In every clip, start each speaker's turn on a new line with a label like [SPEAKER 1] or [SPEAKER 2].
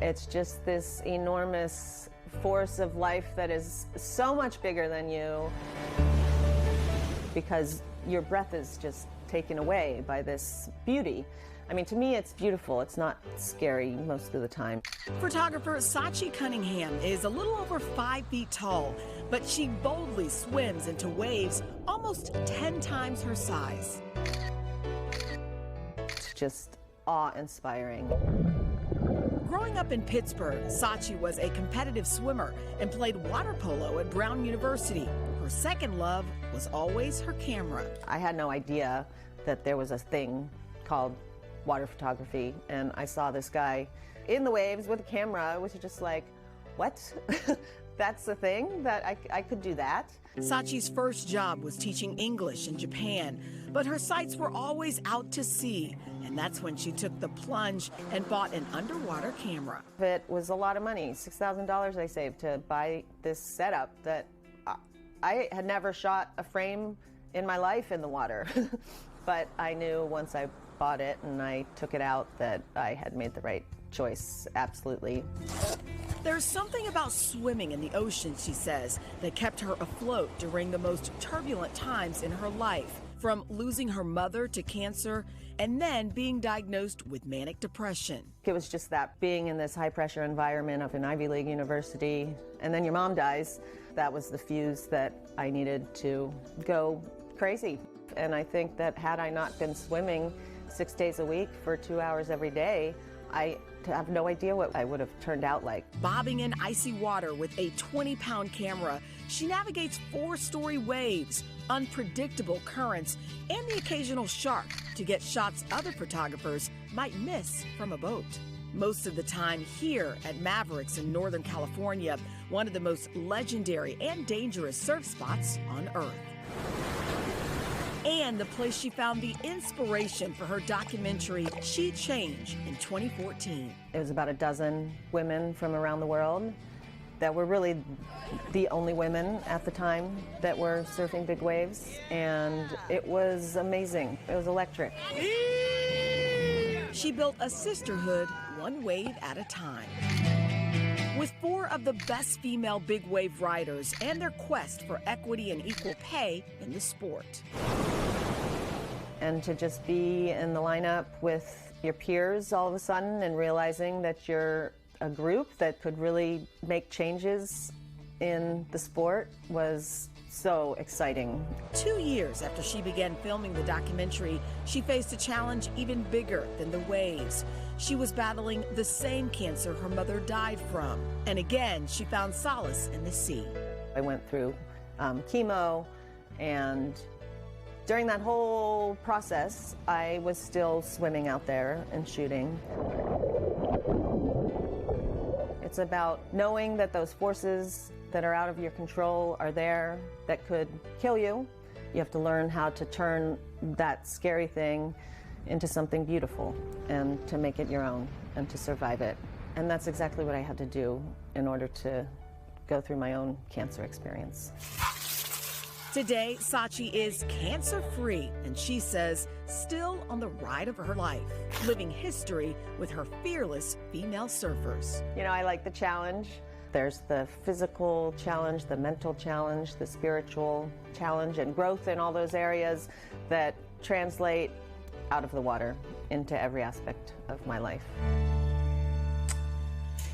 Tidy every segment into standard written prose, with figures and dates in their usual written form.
[SPEAKER 1] It's just this enormous force of life that is so much bigger than you, because your breath is just taken away by this beauty. I mean, to me, it's beautiful. It's not scary most of the time.
[SPEAKER 2] Photographer Sachi Cunningham is a little over 5 feet tall, but she boldly swims into waves almost 10 times her size.
[SPEAKER 1] It's just awe-inspiring.
[SPEAKER 2] Growing up in Pittsburgh, Sachi was a competitive swimmer and played water polo at Brown University. Her second love was always her camera.
[SPEAKER 1] I had no idea that there was a thing called water photography, and I saw this guy in the waves with a camera. I was just like, what? That's the thing? That I could do that?
[SPEAKER 2] Sachi's first job was teaching English in Japan, but her sights were always out to sea, and that's when she took the plunge and bought an underwater camera.
[SPEAKER 1] It was a lot of money, $6,000 I saved to buy this setup that I had never shot a frame in my life in the water. But I knew once I bought it and I took it out that I had made the right choice, absolutely.
[SPEAKER 2] There's something about swimming in the ocean, she says, that kept her afloat during the most turbulent times in her life, from losing her mother to cancer and then being diagnosed with manic depression.
[SPEAKER 1] It was just that being in this high-pressure environment of an Ivy League university, and then your mom dies, that was the fuse that I needed to go crazy. And I think that had I not been swimming 6 days a week for 2 hours every day, I have no idea what I would have turned out like.
[SPEAKER 2] Bobbing in icy water with a 20-pound camera, she navigates 4-story waves, unpredictable currents, and the occasional shark to get shots other photographers might miss from a boat. Most of the time here at Mavericks in Northern California, one of the most legendary and dangerous surf spots on Earth. And the place she found the inspiration for her documentary, She Change, in 2014.
[SPEAKER 1] It was about a dozen women from around the world that were really the only women at the time that were surfing big waves, and it was amazing. It was electric.
[SPEAKER 2] She built a sisterhood, one wave at a time. With 4 of the best female big wave riders and their quest for equity and equal pay in the sport.
[SPEAKER 1] And to just be in the lineup with your peers all of a sudden and realizing that you're a group that could really make changes in the sport was so exciting.
[SPEAKER 2] 2 years after she began filming the documentary, she faced a challenge even bigger than the waves. She was battling the same cancer her mother died from. And again, she found solace in the sea.
[SPEAKER 1] I went through chemo, and during that whole process, I was still swimming out there and shooting. It's about knowing that those forces that are out of your control are there that could kill you. You have to learn how to turn that scary thing into something beautiful and to make it your own and to survive it. And that's exactly what I had to do in order to go through my own cancer experience.
[SPEAKER 2] Today, Sachi is cancer-free, and she says still on the ride of her life, living history with her fearless female surfers.
[SPEAKER 1] You know, I like the challenge. There's the physical challenge, the mental challenge, the spiritual challenge, and growth in all those areas that translate out of the water into every aspect of my life.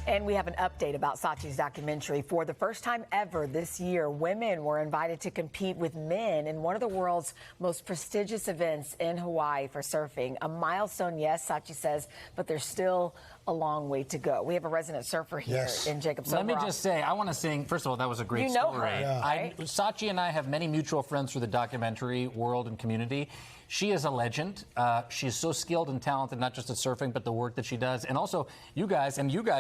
[SPEAKER 3] And we have an update about Sachi's documentary. For the first time ever this year, women were invited to compete with men in one of the world's most prestigious events in Hawaii for surfing. A milestone, yes, Sachi says, but there's still a long way to go. We have a resident surfer here in Jacob Soboroff.
[SPEAKER 4] Let me just say, I want to sing, first of all, that was a great
[SPEAKER 3] story.
[SPEAKER 4] Her, right? Sachi and I have many mutual friends through the documentary world and community. She is a legend. She's so skilled and talented, not just at surfing, but the work that she does. And also, you guys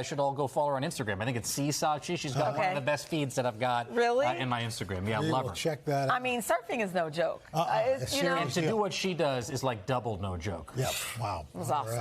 [SPEAKER 4] should all go follow her on Instagram. I think it's See Sachi. She's got one of the best feeds that I've got in my Instagram. Yeah, I love her.
[SPEAKER 5] Check that out.
[SPEAKER 3] I mean, surfing is no joke.
[SPEAKER 4] And to do what she does is like double no joke.
[SPEAKER 5] Yep. Wow.
[SPEAKER 3] It was awesome.